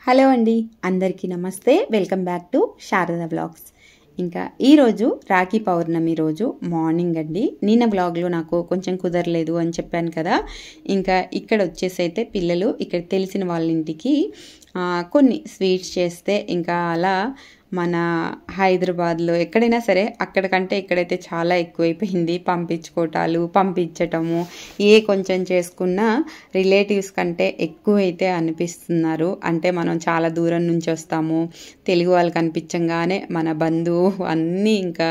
Hello అండి, అందరికీ నమస్తే. Welcome back to Sharada vlogs. ఇంకా ఈరోజు రాఖీ పౌర్ణమి రోజు మార్నింగ్ అండి. నిన్న వ్లాగ్లో నాకు కొంచెం కుదరలేదు అని చెప్పాను కదా. ఇంకా ఇక్కడ వచ్చేసి అయితే పిల్లలు ఇక్కడ తెలిసిన వాళ్ళ ఇంటికి కొన్ని స్వీట్స్ చేస్తే ఇంకా అలా మన హైదరాబాద్లో ఎక్కడైనా సరే అక్కడికంటే ఇక్కడైతే చాలా ఎక్కువైపోయింది. పంపించుకోవటాలు, పంపించటము, కొంచెం చేసుకున్నా రిలేటివ్స్ కంటే ఎక్కువైతే అనిపిస్తున్నారు. అంటే మనం చాలా దూరం నుంచి వస్తాము, తెలుగు వాళ్ళకి అనిపించంగానే మన బంధువు అన్నీ ఇంకా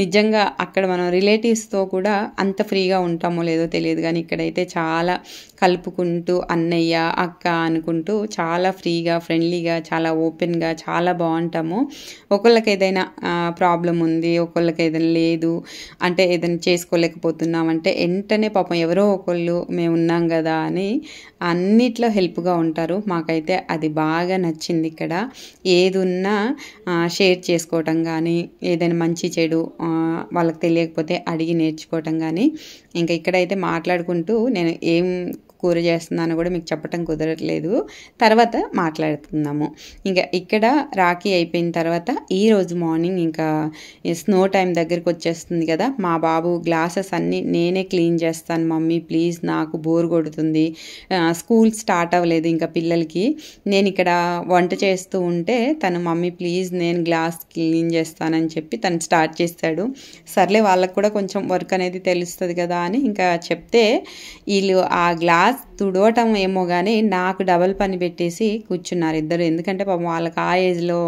నిజంగా అక్కడ మనం రిలేటివ్స్తో కూడా అంత ఫ్రీగా ఉంటామో లేదో తెలియదు, కానీ ఇక్కడైతే చాలా కలుపుకుంటూ అన్నయ్య అక్క అనుకుంటూ చాలా ఫ్రీగా ఫ్రెండ్లీగా చాలా ఓపెన్గా చాలా బాగుంటాము. ఒకళ్ళకి ఏదైనా ప్రాబ్లం ఉంది, ఒకళ్ళకి ఏదైనా లేదు అంటే ఏదైనా చేసుకోలేకపోతున్నాం అంటే వెంటనే పాపం ఎవరో ఒకళ్ళు మేము ఉన్నాం కదా అని అన్నిట్లో హెల్ప్గా ఉంటారు. మాకైతే అది బాగా నచ్చింది. ఇక్కడ ఏది ఉన్నా షేర్ చేసుకోవటం కానీ, ఏదైనా మంచి చెడు వాళ్ళకి తెలియకపోతే అడిగి నేర్చుకోవటం కానీ, ఇంకా ఇక్కడైతే మాట్లాడుకుంటూ నేను ఏం కూర చేస్తున్నాను కూడా మీకు చెప్పటం కుదరట్లేదు, తర్వాత మాట్లాడుతున్నాము. ఇంకా ఇక్కడ రాఖీ అయిపోయిన తర్వాత ఈరోజు మార్నింగ్ ఇంకా స్నో టైం దగ్గరికి వచ్చేస్తుంది కదా. మా బాబు గ్లాసెస్ అన్నీ నేనే క్లీన్ చేస్తాను మమ్మీ ప్లీజ్, నాకు బోర్ కొడుతుంది, స్కూల్ స్టార్ట్ అవ్వలేదు ఇంకా పిల్లలకి. నేను ఇక్కడ వంట చేస్తూ ఉంటే తను మమ్మీ ప్లీజ్ నేను గ్లాస్ క్లీన్ చేస్తానని చెప్పి తను స్టార్ట్ చేస్తాడు. సర్లే వాళ్ళకు కూడా కొంచెం వర్క్ అనేది తెలుస్తుంది కదా అని ఇంకా చెప్తే వీళ్ళు ఆ గ్లాస్ తుడవటం ఏమో కానీ నాకు డబల్ పని పెట్టేసి కూర్చున్నారు ఇద్దరు. ఎందుకంటే పాపం వాళ్ళకి ఆ ఏజ్లో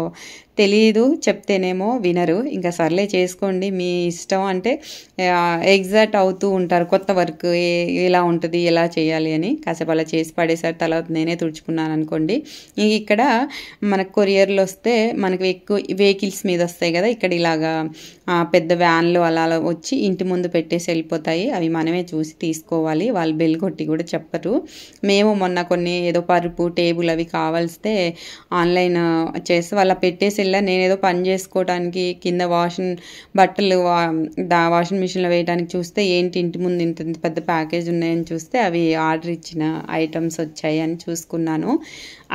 తెలీదు, చెప్తేనేమో వినరు. ఇంకా సర్లే చేసుకోండి మీ ఇష్టం అంటే ఎగ్జాక్ట్ అవుతూ ఉంటారు కొత్త వర్క్ ఎలా ఉంటుంది ఎలా చేయాలి అని. కాసేపు అలా చేసి పడేసారి తర్వాత నేనే తుడుచుకున్నాను అనుకోండి. ఇక్కడ మనకు కొరియర్లు వస్తే మనకు ఎక్కువ వెహికల్స్ మీద వస్తాయి కదా, ఇక్కడ ఇలాగా పెద్ద వ్యాన్లు అలా వచ్చి ఇంటి ముందు పెట్టేసి వెళ్ళిపోతాయి. అవి మనమే చూసి తీసుకోవాలి, వాళ్ళు బెల్ కొట్టి కూడా చెప్పరు. మేము మొన్న కొన్ని ఏదో పరుపు టేబుల్ అవి కావాల్స్తే ఆన్లైన్ చేసి వాళ్ళ పెట్టేసి నేనేదో పని చేసుకోవడానికి కింద బట్టలు వాషింగ్ మిషన్లో వేయడానికి చూస్తే ఏంటి ఇంటి ముందు ఇంత పెద్ద ప్యాకేజ్ ఉన్నాయని చూస్తే అవి ఆర్డర్ ఇచ్చిన ఐటమ్స్ వచ్చాయి అని చూసుకున్నాను.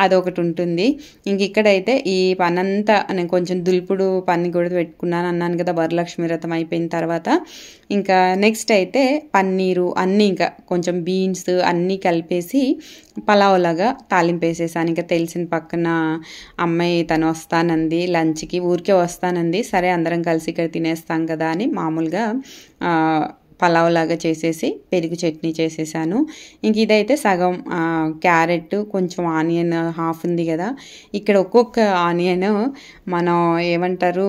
అదొకటి ఉంటుంది. ఇంక ఇక్కడైతే ఈ పనంతా నేను కొంచెం దులుపుడు పని కూడా పెట్టుకున్నాను అన్నాను కదా వరలక్ష్మి వ్రతం అయిపోయిన తర్వాత. ఇంకా నెక్స్ట్ అయితే పన్నీరు అన్నీ ఇంకా కొంచెం బీన్స్ అన్నీ కలిపేసి పలావ్ లాగా తాలింపేసేసాను. ఇంకా తెలిసిన పక్కన అమ్మాయి తను వస్తానంది లంచ్కి, ఊరికే వస్తానంది. సరే అందరం కలిసి ఇక్కడ తినేస్తాం కదా అని మామూలుగా పలావ్ లాగా చేసేసి పెరుగు చట్నీ చేసేసాను. ఇంక ఇదైతే సగం క్యారెట్ కొంచెం ఆనియన్ హాఫ్ ఉంది కదా. ఇక్కడ ఒక్కొక్క ఆనియన్ మనం ఏమంటారు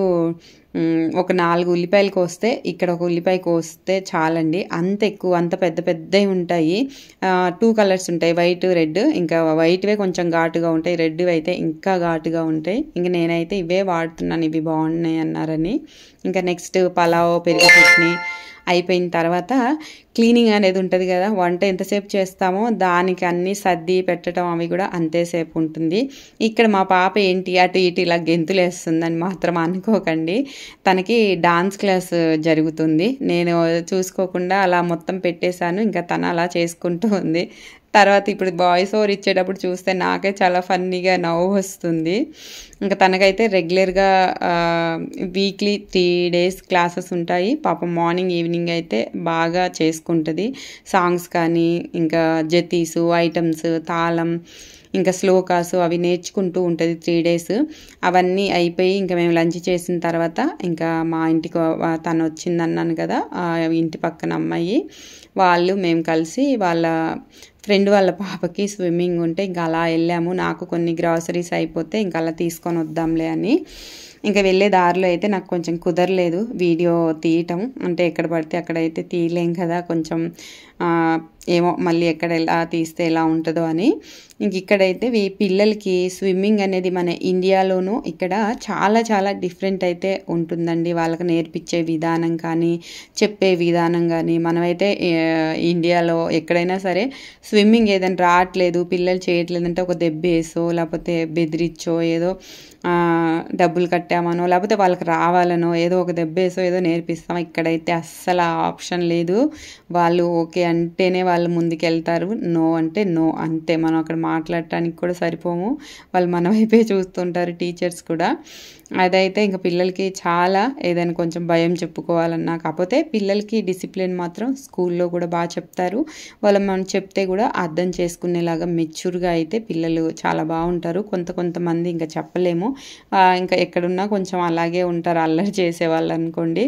ఒక 4 ఉల్లిపాయలు కోస్తే ఇక్కడ ఒక ఉల్లిపాయ కోస్తే చాలండి. అంత ఎక్కువ అంత పెద్ద పెద్దవి ఉంటాయి. 2 కలర్స్ ఉంటాయి, వైట్ రెడ్. ఇంకా వైట్వే కొంచెం ఘాటుగా ఉంటాయి, రెడ్వి అయితే ఇంకా ఘాటుగా ఉంటాయి. ఇంకా నేనైతే ఇవే వాడుతున్నాను, ఇవి బాగున్నాయి అన్నారని. ఇంకా నెక్స్ట్ పలావ్ పెరుగు చట్నీ అయిపోయిన తర్వాత క్లీనింగ్ అనేది ఉంటుంది కదా, వంట ఎంతసేపు చేస్తామో దానికి అన్నీ సర్ది పెట్టడం అవి కూడా అంతేసేపు ఉంటుంది. ఇక్కడ మా పాప ఏంటి అటు ఇటు ఇలా గెంతులు వేస్తుందని మాత్రం అనుకోకండి, తనకి డాన్స్ క్లాస్ జరుగుతుంది. నేను చూసుకోకుండా అలా మొత్తం పెట్టేశాను, ఇంకా తను అలా చేసుకుంటూ ఉంది. తర్వాత ఇప్పుడు వాయిస్ ఓవర్ ఇచ్చేటప్పుడు చూస్తే నాకే చాలా ఫన్నీగా నవ్వు వస్తుంది. ఇంకా తనకైతే రెగ్యులర్గా వీక్లీ 3 days క్లాసెస్ ఉంటాయి. పాపం మార్నింగ్ ఈవినింగ్ అయితే బాగా చేసుకుంటుంది. సాంగ్స్ కానీ ఇంకా జతీసు ఐటమ్స్ తాళం ఇంకా శ్లోకాసు అవి నేర్చుకుంటూ ఉంటుంది 3 days. అవన్నీ అయిపోయి ఇంకా మేము లంచ్ చేసిన తర్వాత ఇంకా మా ఇంటికి తను వచ్చిందన్నాను కదా, ఇంటి పక్కన అమ్మాయి వాళ్ళు మేము కలిసి వాళ్ళ ఫ్రెండ్ వాళ్ళ పాపకి స్విమ్మింగ్ ఉంటే ఇంకా అలా వెళ్ళాము. నాకు కొన్ని గ్రాసరీస్ అయిపోతే ఇంకా అలా తీసుకొని వద్దాంలే అని. ఇంకా వెళ్ళే దారిలో అయితే నాకు కొంచెం కుదరలేదు వీడియో తీయటం, అంటే ఎక్కడ పడితే అక్కడైతే తీయలేం కదా, కొంచెం ఏమో మళ్ళీ ఎక్కడ ఎలా తీస్తే ఎలా ఉంటుందో అని. ఇంక ఇక్కడైతే పిల్లలకి స్విమ్మింగ్ అనేది మన ఇండియాలోనూ ఇక్కడ చాలా చాలా డిఫరెంట్ అయితే ఉంటుందండి. వాళ్ళకి నేర్పించే విధానం కానీ చెప్పే విధానం కానీ. మనమైతే ఇండియాలో ఎక్కడైనా సరే స్విమ్మింగ్ ఏదైనా రావట్లేదు పిల్లలు చేయట్లేదంటే ఒక దెబ్బేసో లేకపోతే బెదిరించో ఏదో డబ్బులు కట్టామనో లేకపోతే వాళ్ళకి రావాలనో ఏదో ఒక దెబ్బేసో ఏదో నేర్పిస్తాం. ఇక్కడైతే అస్సలు ఆప్షన్ లేదు. వాళ్ళు ఓకే అంటేనే వాళ్ళు వాళ్ళు ముందుకెళ్తారు, నో అంటే నో అంతే. మనం అక్కడ మాట్లాడటానికి కూడా సరిపోము, వాళ్ళు మన వైపే చూస్తుంటారు టీచర్స్ కూడా. అదైతే ఇంకా పిల్లలకి చాలా ఏదైనా కొంచెం భయం చెప్పుకోవాలన్నా, కాకపోతే పిల్లలకి డిసిప్లిన్ మాత్రం స్కూల్లో కూడా బాగా చెప్తారు. వాళ్ళు మనం చెప్తే కూడా అర్థం చేసుకునేలాగా మెచ్యూర్గా అయితే పిల్లలు చాలా బాగుంటారు. కొంతమంది ఇంకా చెప్పలేము, ఇంకా ఎక్కడున్నా కొంచెం అలాగే ఉంటారు, అల్లరి చేసేవాళ్ళు అనుకోండి.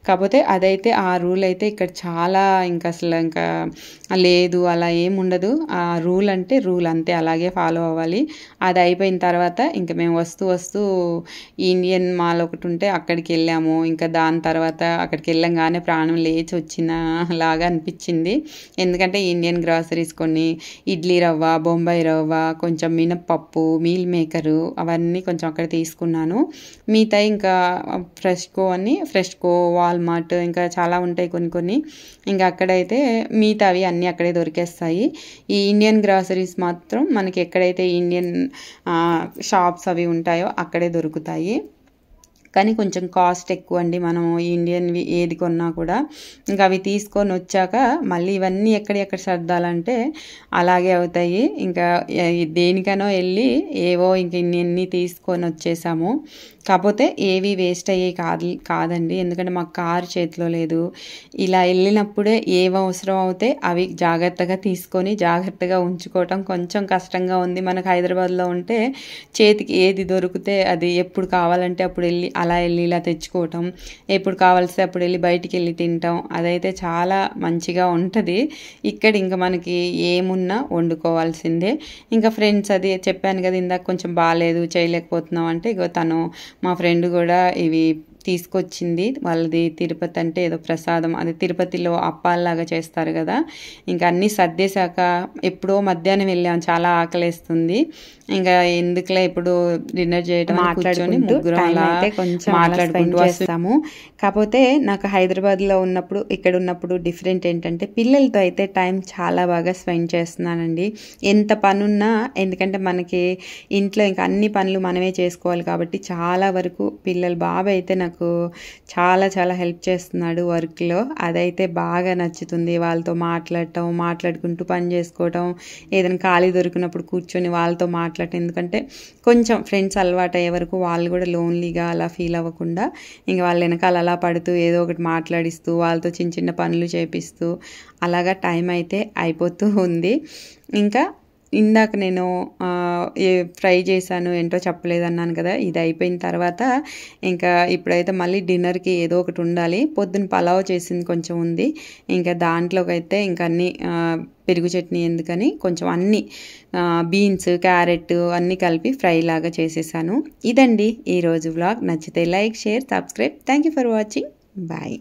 కాకపోతే అదైతే ఆ రూల్ అయితే ఇక్కడ చాలా ఇంకా అసలు ఇంకా లేదు, అలా ఏముండదు. ఆ రూల్ అంటే రూల్ అంతే, అలాగే ఫాలో అవ్వాలి. అది అయిపోయిన తర్వాత ఇంకా మేము వస్తూ ఇండియన్ మాల్ ఒకటి ఉంటే అక్కడికి వెళ్ళాము. ఇంకా దాని తర్వాత అక్కడికి వెళ్ళంగానే ప్రాణం లేచి వచ్చిన లాగా అనిపించింది. ఎందుకంటే ఇండియన్ గ్రాసరీస్ కొన్ని, ఇడ్లీ రవ్వ, బొంబాయి రవ్వ, కొంచెం మినప్పప్పు, మీల్ మేకరు అవన్నీ కొంచెం అక్కడ తీసుకున్నాను. మిగతా ఇంకా ఫ్రెష్కో, వాల్మార్ట్ ఇంకా చాలా ఉంటాయి కొన్ని. ఇంకా అక్కడైతే మిగతావి అన్నీ అక్కడే దొరికేస్తాయి. ఈ ఇండియన్ గ్రాసరీస్ మాత్రం మనకి ఎక్కడైతే ఇండియన్ షాప్స్ అవి ఉంటాయో అక్కడే దొరుకుతాయి. కానీ కొంచెం కాస్ట్ ఎక్కువ అండి. మనం ఇండియన్వి ఏది కొన్నా కూడా ఇంకా అవి తీసుకొని వచ్చాక మళ్ళీ ఇవన్నీ ఎక్కడ సర్దాలంటే అలాగే అవుతాయి. ఇంకా దేనికనో వెళ్ళి ఏవో ఇంక ఇన్ని తీసుకొని వచ్చేసాము. కాకపోతే ఏవి వేస్ట్ అయ్యేవి కాదండి, ఎందుకంటే మాకు కారు చేతిలో లేదు. ఇలా వెళ్ళినప్పుడే ఏవి అవసరం అవుతే అవి జాగ్రత్తగా తీసుకొని జాగ్రత్తగా ఉంచుకోవటం కొంచెం కష్టంగా ఉంది. మనకు హైదరాబాద్లో ఉంటే చేతికి ఏది దొరికితే అది ఎప్పుడు కావాలంటే అప్పుడు వెళ్ళి ఇలా తెచ్చుకోవటం, ఎప్పుడు కావాల్సి అప్పుడు వెళ్ళి బయటికి వెళ్ళి తింటాం, అదైతే చాలా మంచిగా ఉంటుంది. ఇక్కడ ఇంకా మనకి ఏమున్నా వండుకోవాల్సిందే. ఇంకా ఫ్రెండ్స్ అది చెప్పాను కదా ఇందాక, కొంచెం బాగాలేదు చేయలేకపోతున్నాం అంటే ఇగో తను మా ఫ్రెండ్ కూడా ఇవి తీసుకొచ్చింది. వాళ్ళది తిరుపతి అంటే ఏదో ప్రసాదం, అది తిరుపతిలో అప్పాల్లాగా చేస్తారు కదా. ఇంకా అన్నీ సర్దేశాక ఎప్పుడో మధ్యాహ్నం వెళ్ళాం, చాలా ఆకలేస్తుంది. ఇంకా ఎందుకులే ఇప్పుడు డిన్నర్ చేయటం, కూర్చొని ముగ్గురం అలా మాట్లాడుకుంటూ వస్తాము. కాకపోతే నాకు హైదరాబాద్లో ఉన్నప్పుడు ఇక్కడ ఉన్నప్పుడు డిఫరెంట్ ఏంటంటే పిల్లలతో అయితే టైం చాలా బాగా స్పెండ్ చేస్తున్నానండి. ఎంత పనున్నా, ఎందుకంటే మనకి ఇంట్లో ఇంకా అన్ని పనులు మనమే చేసుకోవాలి కాబట్టి చాలా వరకు బాబాయ్ అయితే నాకు చాలా హెల్ప్ చేస్తున్నాడు వర్క్లో. అదైతే బాగా నచ్చుతుంది. వాళ్ళతో మాట్లాడుకుంటూ పని చేసుకోవటం, ఏదైనా ఖాళీ దొరికినప్పుడు కూర్చొని వాళ్ళతో మాట్లాడటం. ఎందుకంటే కొంచెం ఫ్రెండ్స్ అలవాటు అయ్యే వరకు వాళ్ళు కూడా లోన్లీగా అలా ఫీల్ అవ్వకుండా ఇంకా వాళ్ళ వెనకాల అలా పడుతూ ఏదో ఒకటి మాట్లాడిస్తూ వాళ్ళతో చిన్న పనులు చేపిస్తూ అలాగా టైం అయితే అయిపోతూ ఉంది. ఇంకా ఇందాక నేను ఫ్రై చేశాను, ఏంటో చెప్పలేదన్నాను కదా. ఇది అయిపోయిన తర్వాత ఇంకా ఇప్పుడైతే మళ్ళీ డిన్నర్కి ఏదో ఒకటి ఉండాలి. పొద్దున్న పలావ్ చేసింది కొంచెం ఉంది, ఇంకా దాంట్లోకి అయితే ఇంకా అన్నీ పెరుగు చట్నీ ఎందుకని కొంచెం అన్నీ బీన్స్, క్యారెట్ అన్నీ కలిపి ఫ్రై లాగా చేసేసాను. ఇదండి ఈరోజు వ్లాగ్. నచ్చితే like, share, subscribe. Thank you for watching. Bye.